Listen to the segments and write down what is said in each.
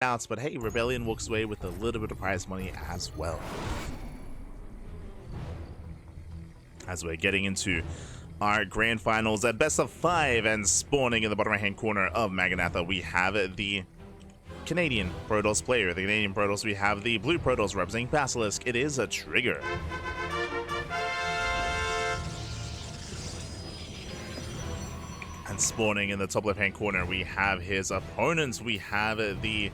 out, but hey, Rebellion walks away with a little bit of prize money as well. As we're getting into our grand finals at best of 5, and spawning in the bottom right hand corner of Maganatha, we have the Canadian Protoss player. The Canadian Protoss, we have the blue Protoss representing Basilisk. It is a Trigger. And spawning in the top left hand corner, we have his opponents. We have the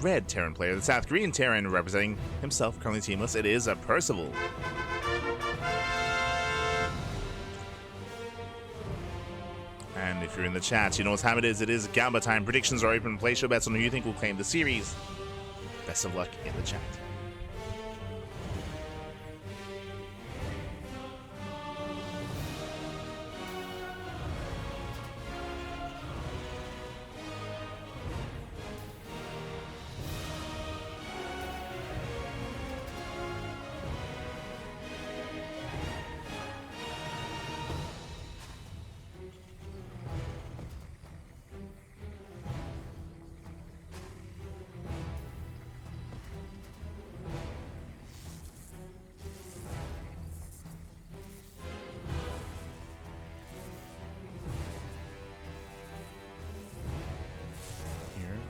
red Terran player, the South Korean Terran, representing himself, currently teamless. It is a Percival. And if you're in the chat, you know what time it is. It is Gamba time. Predictions are open. Place your bets on who you think will claim the series. Best of luck in the chat.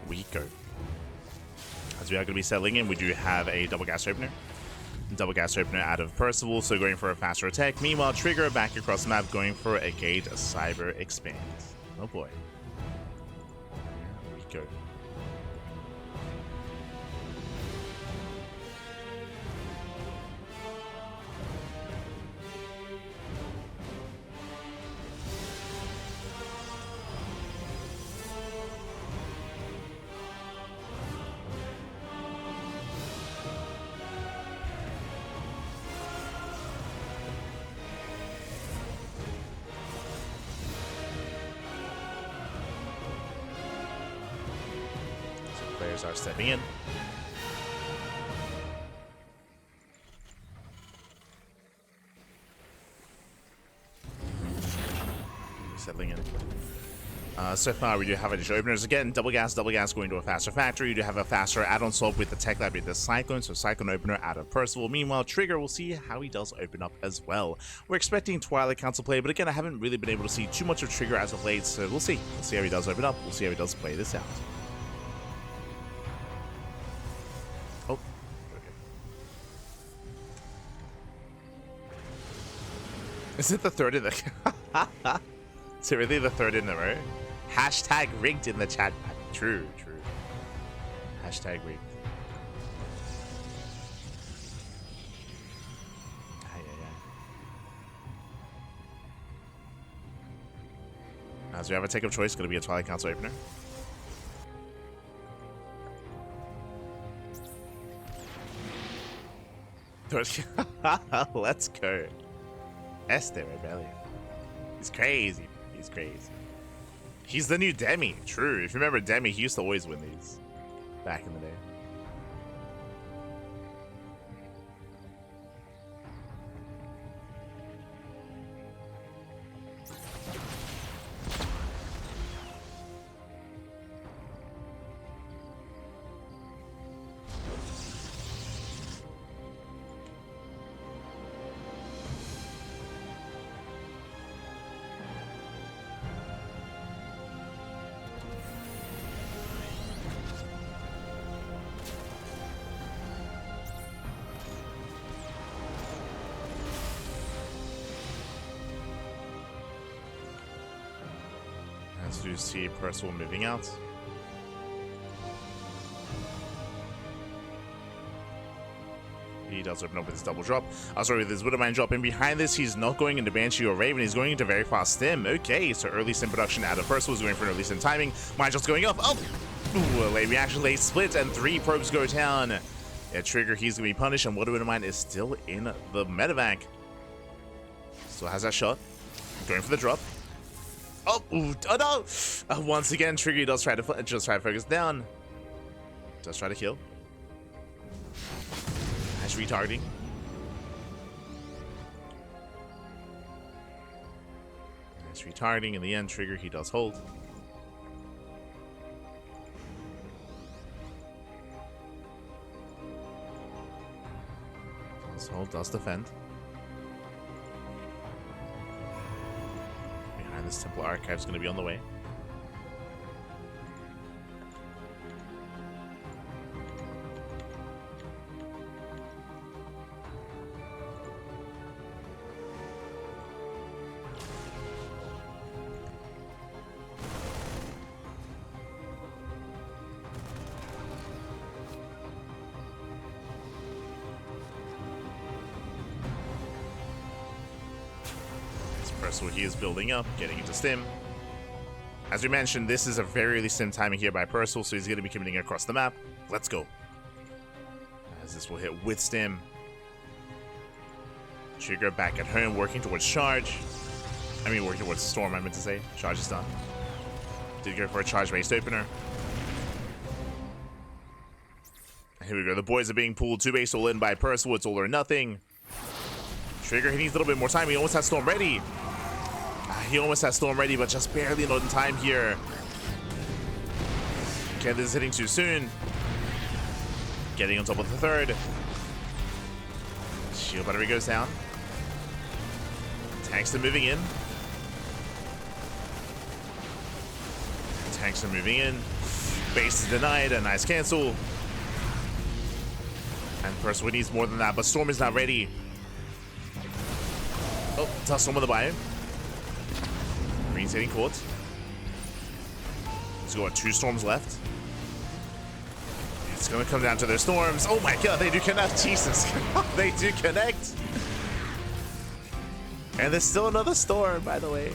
We go. As we are going to be settling in, we do have a double gas opener. Double gas opener out of Percival, so going for a faster attack. Meanwhile, Trigger back across the map, going for a Gate Cyber Expand. Oh boy. Here we go. Players are stepping in. Settling in. So far, we do have additional openers. Again, double gas going to a faster factory. You do have a faster add-on swap with the Tech Lab with the Cyclone, so Cyclone opener out of Percival. Meanwhile, Trigger, we'll see how he does open up as well. We're expecting Twilight Council play, but again, I haven't really been able to see too much of Trigger as of late, so we'll see. We'll see how he does open up. We'll see how he does play this out. Oh, okay. Is it the third in the... Is it really the third in the row? Hashtag rigged in the chat. True, true. Hashtag rigged. As we have a take of choice, going to be a Twilight Council opener. Let's go. Esther Rebellion. He's crazy. He's crazy. He's the new Demi. True. If you remember Demi, he used to always win these back in the day. As you see Percival moving out. He does open up with his double drop. Sorry, with his Widowmine drop. And behind this, he's not going into Banshee or Raven. He's going into very fast stim. Okay, so early stim production out of Percival is going for an early stim timing. Mine just going up. Oh! Ooh, a late reaction, late split, and 3 probes go down. Yeah, Trigger, he's going to be punished, and Widowmine is still in the medevac. Still has that shot. Going for the drop. Oh, ooh, oh no! Once again, Trigger does try to focus down. Does try to kill. Nice retargeting. Nice retargeting. In the end, Trigger, he does hold. So does defend. Behind this Temple Archive is going to be on the way. Percival he is building up, getting into stim. As we mentioned, this is a very early stim timing here by Percival, so he's going to be committing across the map. Let's go. As this will hit with stim. Trigger back at home, working towards charge. I mean, working towards storm, I meant to say. Charge is done. Did go for a charge-based opener. Here we go. The boys are being pulled. 2-base all in by Percival. It's all or nothing. Trigger, he needs a little bit more time. He almost has storm ready. He almost has storm ready, but just barely not in time here. Okay, this is hitting too soon. Getting on top of the third. Shield battery goes down. Tanks are moving in. Tanks are moving in. Base is denied. A nice cancel. And Percival needs more than that, but Storm is not ready. Oh, tough Storm on the bio. Green's hitting court. He's got 2 storms left. It's going to come down to their storms. Oh my god, they do connect. Jesus. They do connect. And there's still another storm, by the way.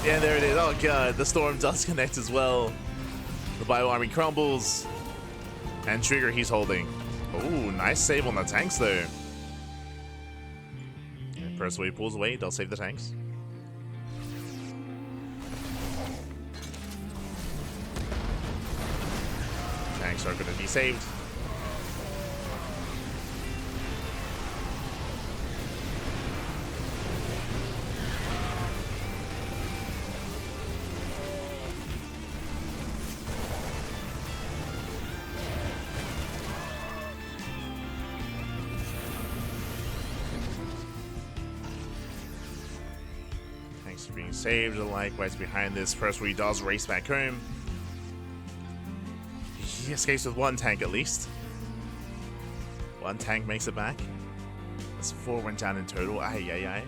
Yeah, there it is. Oh god, the storm does connect as well. The bio army crumbles. And Trigger, he's holding. Oh, nice save on the tanks, though. And Percival pulls away. Does save the tanks. Tanks are going to be saved. Tanks are being saved. Likewise, behind this, Percival he does race back home. He escapes with 1 tank at least. 1 tank makes it back. That's 4 went down in total. Aye.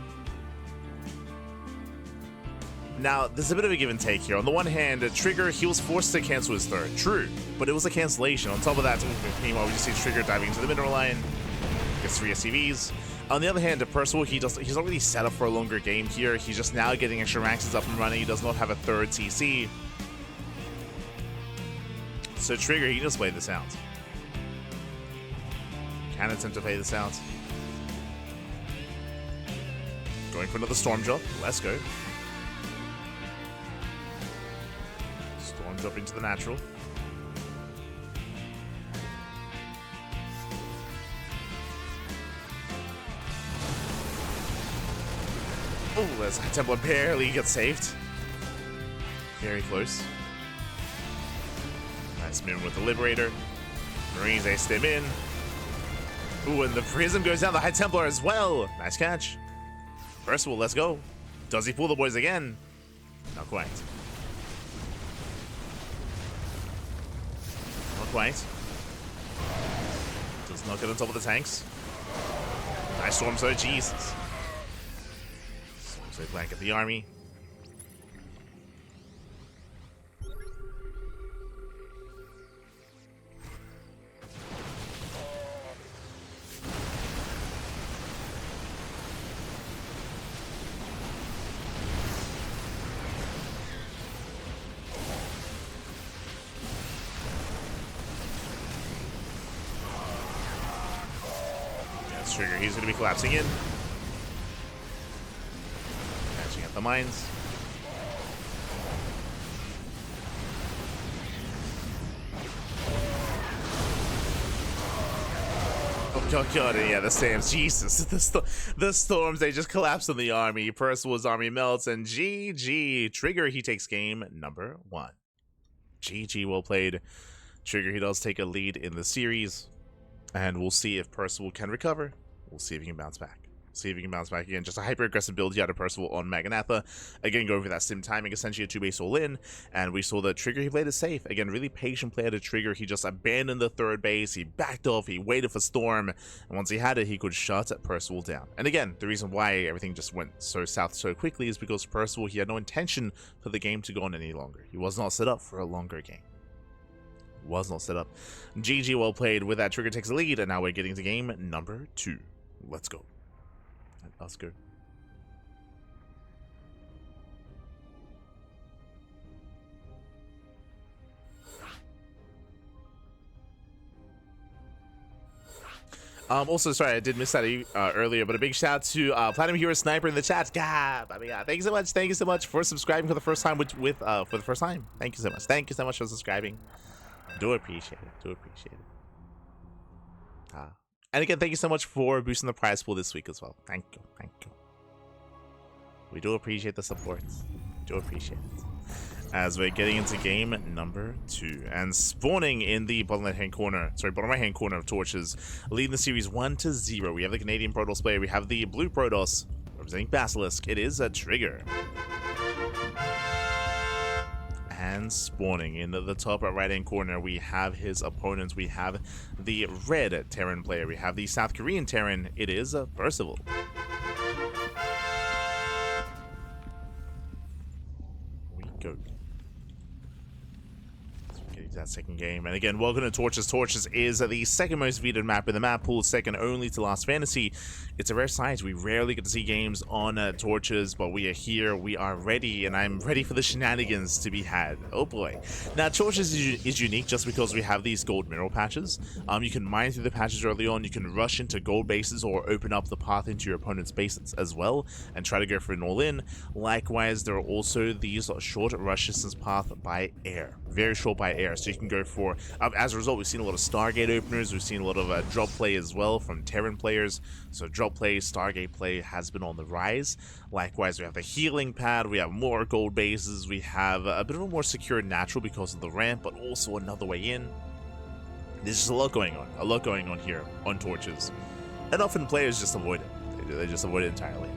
Now, there's a bit of a give and take here. On the one hand, Trigger, he was forced to cancel his third. True, but it was a cancellation. On top of that, meanwhile, we just see Trigger diving into the mineral line. Gets 3 SCVs. On the other hand, Percival, he's not really set up for a longer game here. He's just now getting extra maxes up and running. He does not have a third TC. So Trigger, he can just play this out. Can attempt to play this out. Going for another Storm Drop. Let's go. Storm Drop into the natural. Oh, that's Templar barely gets saved. Very close. Nice move with the Liberator. Marines, they stim in. Ooh, and the Prism goes down the High Templar as well. Nice catch. Percival, let's go. Does he pull the boys again? Not quite. Not quite. Does not get on top of the tanks. Nice Storm Surge, Jesus. Storm Surge blanket the army. Trigger, he's going to be collapsing in. Catching at the mines. Oh god, yeah, the Sams, Jesus. The storms, they just collapse on the army. Percival's army melts, and GG. Trigger, he takes game number 1. GG, well played. Trigger, he does take a lead in the series. And we'll see if Percival can recover. We'll see if he can bounce back. See if he can bounce back again. Just a hyper-aggressive build here out of Percival on Magnatha. Again, going for that sim timing, essentially a 2-base all-in. And we saw the Trigger, he played it safe. Again, really patient player to Trigger. He just abandoned the third base. He backed off. He waited for Storm. And once he had it, he could shut Percival down. And again, the reason why everything just went so south so quickly is because Percival, he had no intention for the game to go on any longer. He was not set up for a longer game. Was not set up. GG, well played. With that, Trigger takes the lead. And now we're getting to game number 2. Let's go. Let's go. Also, sorry, I did miss that earlier, but a big shout out to Platinum Hero Sniper in the chat. Gab, I mean, thank you so much. Thank you so much for subscribing for the first time for the first time. Thank you so much. Thank you so much for subscribing. Do appreciate it. Do appreciate it. And again, thank you so much for boosting the prize pool this week as well. Thank you. Thank you. We do appreciate the support. Do appreciate it. As we're getting into game number 2. And spawning in the bottom right hand corner of Torches, leading the series 1-0. We have the Canadian Protoss player. We have the blue Protoss representing Basilisk. It is a Trigger. And spawning in the top right hand corner, we have his opponents. We have the red Terran player. We have the South Korean Terran. It is Percival. Go. So we get into that second game. And again, welcome to Torches. Torches is the second most viewed map in the map pool, second only to Last Fantasy. It's a rare sight. We rarely get to see games on Torches, but we are here. We are ready, and I'm ready for the shenanigans to be had. Oh boy. Now, Torches is unique just because we have these gold mineral patches. You can mine through the patches early on. You can rush into gold bases or open up the path into your opponent's bases as well and try to go for an all-in. Likewise, there are also these short rush distance path by air. Very short by air. So you can go for, as a result, we've seen a lot of Stargate openers. We've seen a lot of drop play as well from Terran players. So drop play, Stargate play has been on the rise. Likewise, we have the healing pad, we have more gold bases, we have a bit of a more secure natural because of the ramp, but also another way in. There's just a lot going on here on Torches. And often players just avoid it. They just avoid it entirely.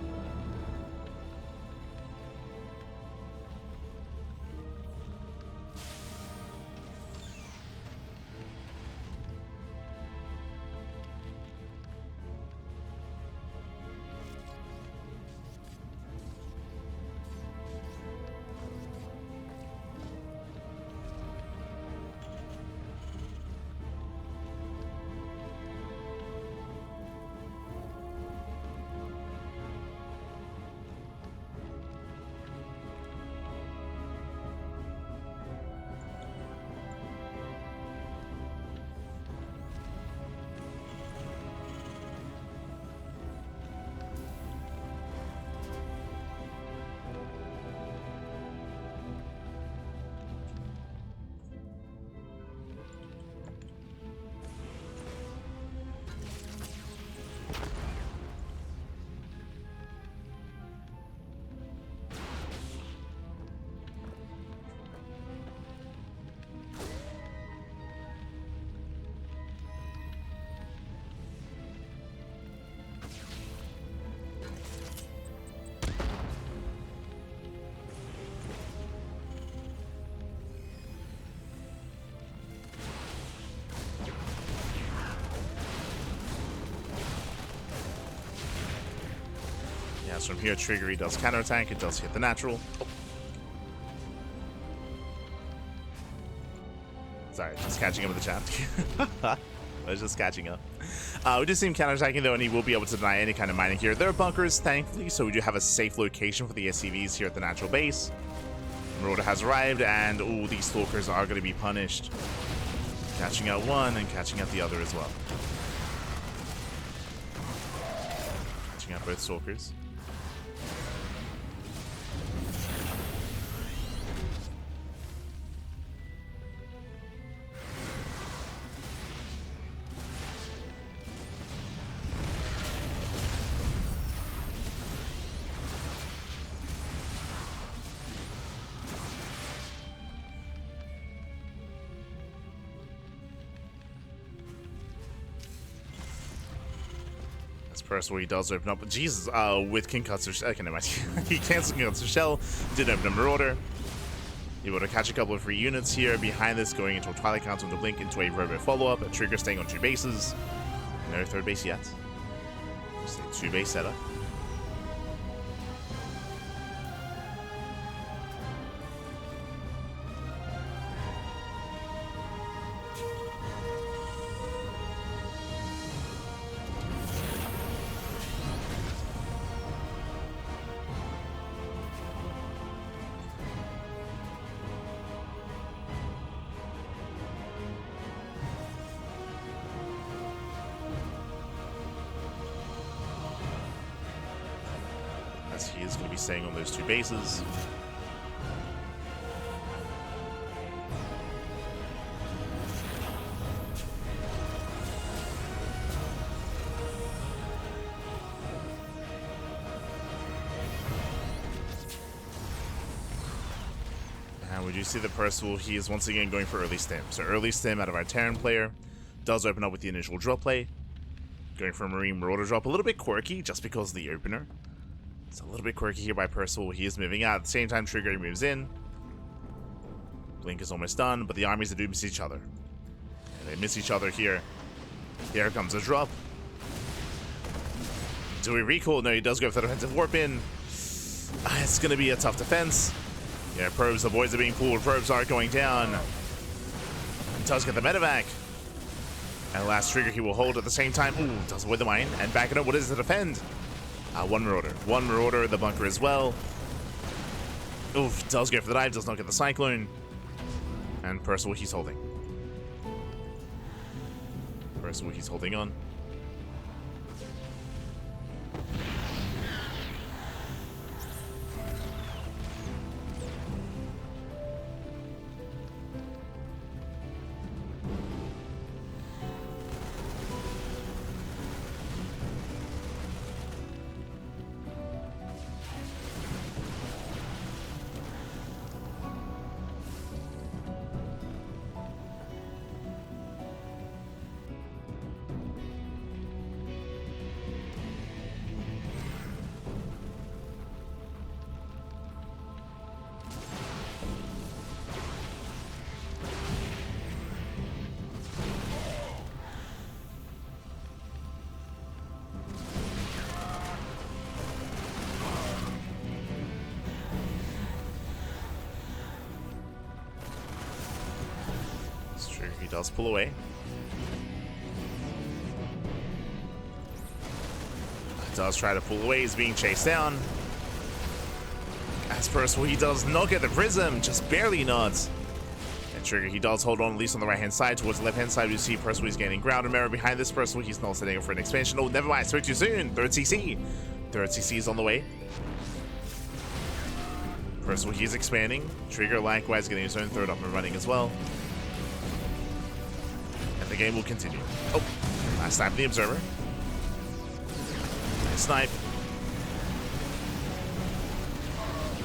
Yeah, so from here, Trigger, he does counterattack, it does hit the natural. Oh. Sorry, just catching up with the chat. I was just catching up. We do see him counterattacking though, and he will be able to deny any kind of mining here. There are bunkers, thankfully, so we do have a safe location for the SCVs here at the natural base. Marauder has arrived, and oh, these Stalkers are going to be punished. Catching out one and catching out the other as well. Catching out both Stalkers. Percival, he does open up. Jesus, with Concussive. Okay, never mind. He cancels Concussive Shell. Didn't open a Marauder. Able to catch a couple of free units here. Behind this, going into a Twilight Council to blink into a Robo follow-up. A Trigger staying on 2 bases. No third base yet. Just a 2-base setup. As he is going to be staying on those 2 bases. And we do see the Percival, he is once again going for early stim. So early stim out of our Terran player. Does open up with the initial drop play. Going for a Marine Marauder drop. A little bit quirky just because of the opener. It's a little bit quirky here by Percival. He is moving out. At the same time, Trigger moves in. Blink is almost done, but the armies do miss each other. And they miss each other here. Here comes a drop. Do we recall? No, he does go for the defensive warp in. It's going to be a tough defense. Yeah, probes, the boys are being pulled. Probes are going down. And does get the medevac. And last Trigger he will hold at the same time. Ooh, does avoid the mine. And back it up. What is it to defend? One Marauder. One Marauder in the bunker as well. Oof, does go for the dive, does not get the Cyclone. And Percival, he's holding. Percival, he's holding on. He does pull away. Does try to pull away. He's being chased down. As Percival, he does not get the Prism. Just barely nods. And Trigger, he does hold on, at least on the right-hand side. Towards the left-hand side, we see Percival is gaining ground. Remember, behind this Percival, he's not setting up for an expansion. Oh, never mind. Spoke too soon. Third CC. Third CC is on the way. Percival, he's expanding. Trigger, likewise, getting his own third up and running as well. The game will continue. Oh, I sniped the Observer. Snipe.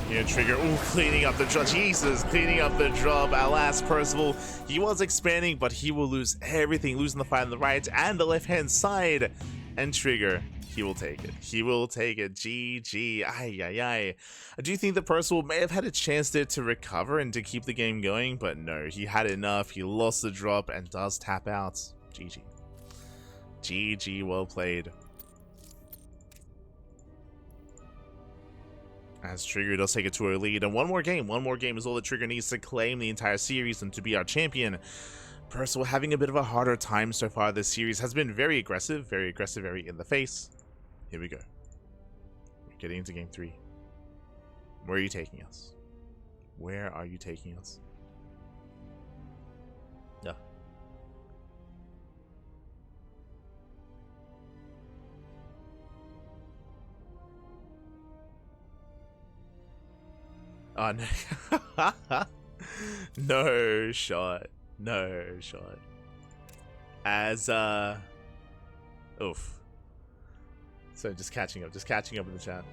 Here, Trigger. Ooh, cleaning up the drop. Jesus, cleaning up the drop. Alas, Percival, he was expanding, but he will lose everything, losing the fight on the right and the left-hand side. And Trigger, he will take it. He will take it. GG. Ay, ay, ay. I do think that Percival may have had a chance there to recover and to keep the game going, but no, he had enough. He lost the drop and does tap out. GG. GG, well played. As Trigger does take a 2-0 lead, and one more game is all that Trigger needs to claim the entire series and to be our champion. Percival having a bit of a harder time so far this series, has been very aggressive, very in the face. Here we go. We're getting into game 3. Where are you taking us? Where are you taking us? Yeah. Oh, no. No shot. No shot. As, oof. So just catching up in the chat.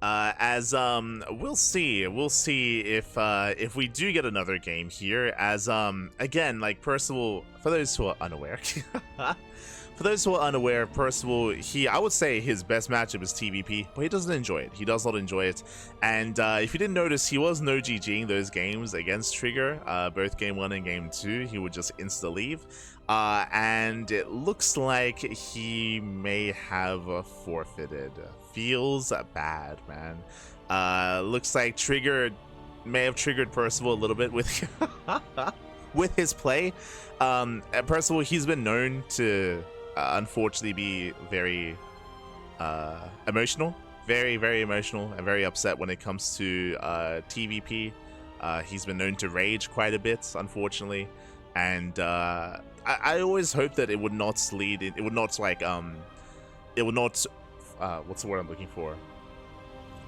As we'll see if we do get another game here, as again, like Percival, for those who are unaware Percival, I would say his best matchup is TVP, but he doesn't enjoy it. He does not enjoy it. And if you didn't notice, he was no GGing those games against Trigger, both game 1 and game 2. He would just insta leave. And it looks like he may have forfeited. Feels bad, man. Looks like Trigger may have triggered Percival a little bit with with his play. Percival, he's been known to unfortunately be very emotional, very emotional and very upset when it comes to TVP. He's been known to rage quite a bit, unfortunately, and I always hope that it would not lead. It would not like it would not. What's the word I'm looking for?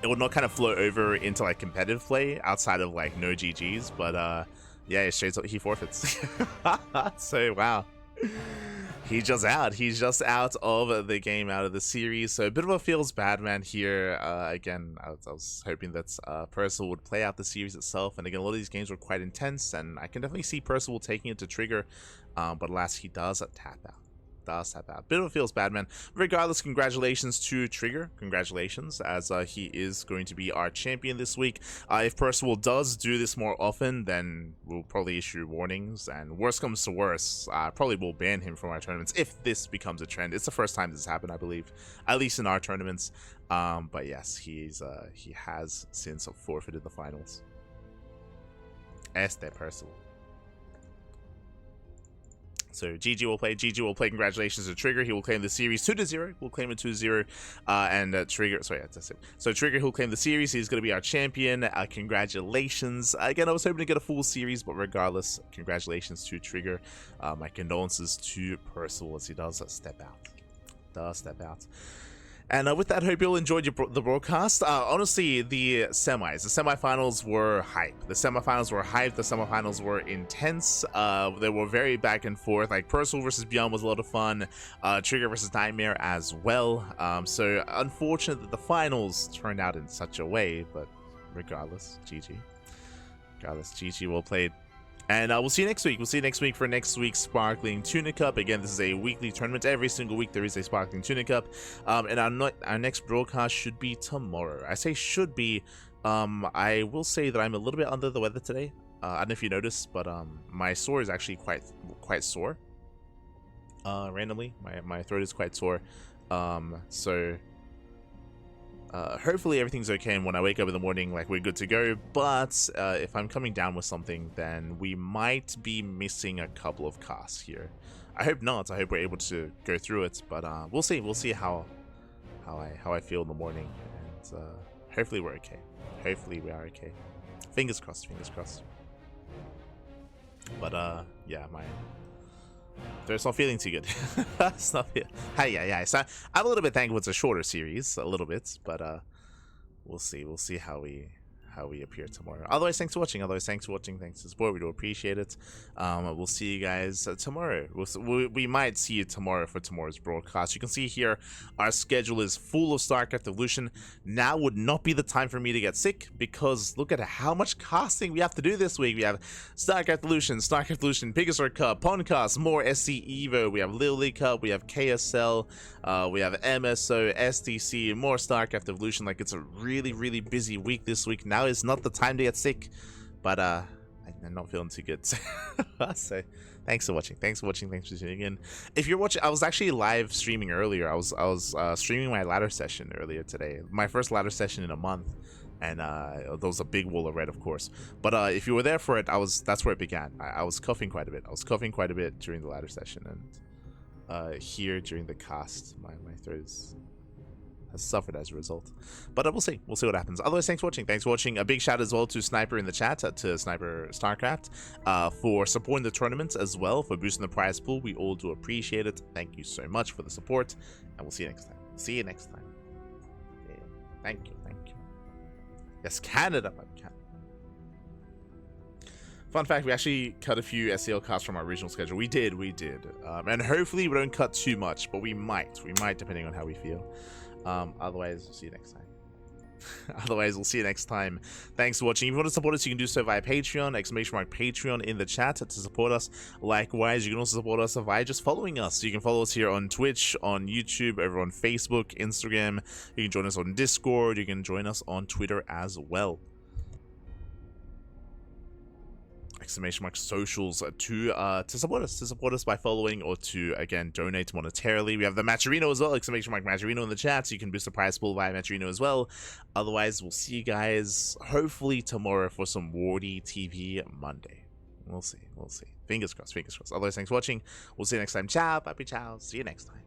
It would not kind of flow over into like competitive play outside of like no GGs, but yeah, he forfeits. So wow, he's just out of the game, out of the series. So a bit of a feels bad, man, here. Again, I was hoping that Percival would play out the series itself, and again, a lot of these games were quite intense, and I can definitely see Percival taking it to Trigger, but alas, he does tap out. Bit of a feels bad, man. Regardless, congratulations to Trigger. Congratulations, as he is going to be our champion this week. If Percival does do this more often, then we'll probably issue warnings, and worst comes to worst, probably will ban him from our tournaments if this becomes a trend. It's the first time this has happened, I believe, at least in our tournaments. But yes, he has since forfeited the finals. Percival. So GG will play. Congratulations to Trigger. He will claim the series 2-0. We'll claim it 2-0. And Trigger. Sorry, that's it. So Trigger, who'll claim the series. He's going to be our champion. Congratulations. Again, I was hoping to get a full series, but regardless, congratulations to Trigger. My condolences to Percival as he does step out. And with that, hope you all enjoyed the broadcast. Honestly, the semifinals were hype. The semifinals were intense. They were very back and forth. Like Percival versus Beyond was a lot of fun. Trigger versus Nightmare as well. So unfortunate that the finals turned out in such a way, but regardless, GG. Well played. And we'll see you next week. For next week's Sparkling Tuna Cup. Again, this is a weekly tournament. Every single week there is a Sparkling Tuna Cup. And our next broadcast should be tomorrow. I say should be. I will say that I'm a little bit under the weather today. I don't know if you noticed, but my sore is actually quite sore. Randomly, my throat is quite sore. So hopefully everything's okay, and when I wake up in the morning, like, we're good to go. But if I'm coming down with something, then we might be missing a couple of casts here. I hope not. I hope we're able to go through it, but we'll see. We'll see how I feel in the morning, and hopefully we're okay. Hopefully we are okay. Fingers crossed. But yeah, it's not feeling too good. It's not feeling... Hey. So I'm a little bit thankful it's a shorter series, a little bit, but we'll see how we appear tomorrow. Otherwise, thanks for watching. Thanks for support. We do appreciate it. We'll see you guys tomorrow. We might see you tomorrow for tomorrow's broadcast. You can see here our schedule is full of StarCraft Evolution. Now would not be the time for me to get sick, because look at how much casting we have to do this week. We have StarCraft Evolution, Pegasus Cup, Poncast, more SC Evo. We have Little League Cup. We have KSL. We have MSO, SDC, more StarCraft Evolution. Like, it's a really busy week this week. Now is not the time to get sick, but I'm not feeling too good. So thanks for watching. Thanks for tuning in. If you're watching, I was actually live streaming earlier. I was streaming my ladder session earlier today, my first ladder session in a month, and there was a big wall of red, of course. But if you were there for it, that's where it began. I was coughing quite a bit during the ladder session, and here during the cast, my throat has suffered as a result. But we'll see what happens. Otherwise, thanks for watching. A big shout as well to Sniper in the chat, to Sniper StarCraft, for supporting the tournament as well, for boosting the prize pool. We all do appreciate it. Thank you so much for the support, and we'll see you next time. Yeah, thank you. Yes, Canada. Fun fact, we actually cut a few SEL casts from our original schedule. We did. And hopefully we don't cut too much, but we might depending on how we feel. Otherwise, we'll see you next time. Otherwise, we'll see you next time. Thanks for watching. If you want to support us, you can do so via Patreon, !Patreon in the chat to support us. Likewise, you can also support us via just following us. You can follow us here on Twitch, on YouTube, over on Facebook, Instagram. You can join us on Discord. You can join us on Twitter as well. !Socials to support us by following, or to again donate monetarily. We have the Matcherino as well, !Matcherino in the chat, so you can boost the prize pool via Matcherino as well. Otherwise, we'll see you guys hopefully tomorrow for some Wardy TV Monday. We'll see. Fingers crossed. Otherwise, thanks for watching. We'll see you next time. Ciao, papi, ciao. See you next time.